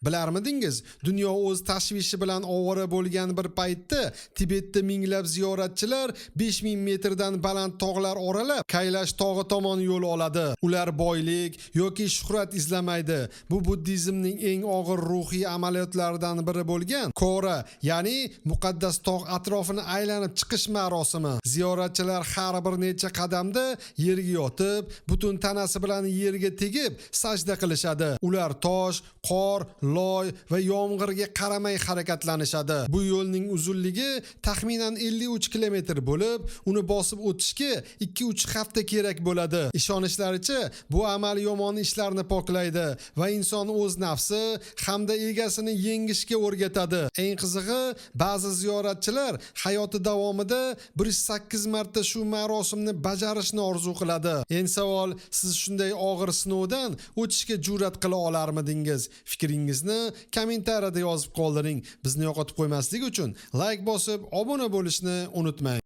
Bilarmidingiz? Dunyo o'z tashvishi bilan ovora bo'lgan bir paytda Tibetda minglab ziyoratchilar 5000 metrdan baland tog'lar oralab Kaylash tog'i tomon yo'l oladi. Ular boylik yoki shuhrat izlamaydi. Bu buddizmning eng og'ir ruhiy amaliyotlaridan biri bo'lgan Kora, ya'ni muqaddas tog' atrofini aylanib chiqish marosimi. Ziyoratchilar har bir necha qadamda yerga yotib, butun tanasi bilan yerga tegib sajda qilishadi. Ular tosh, qor, loy va yomg'irga qaramay harakatlanishadi. Bu yo'lning uzunligi taxminan 53 kilometr bo'lib, uni bosib o'tishga 2-3 hafta kerak bo'ladi. Ishonishlaricha, bu amal yomon ishlarni poklaydi va inson o'z nafsi hamda egasini yengishga o'rgatadi. Eng qizig'i, ba'zi ziyoratchilar hayoti davomida 108 marta shu marosimni bajarishni orzu qiladi. Endi savol, siz shunday og'ir sinovdan o'tishga jur'at qila olarmidingiz? Fikringizni kommentariyada yozib qoldiring. Bizni yo'qotib qo'ymaslik uchun like bosib, obuna bo'lishni unutmang.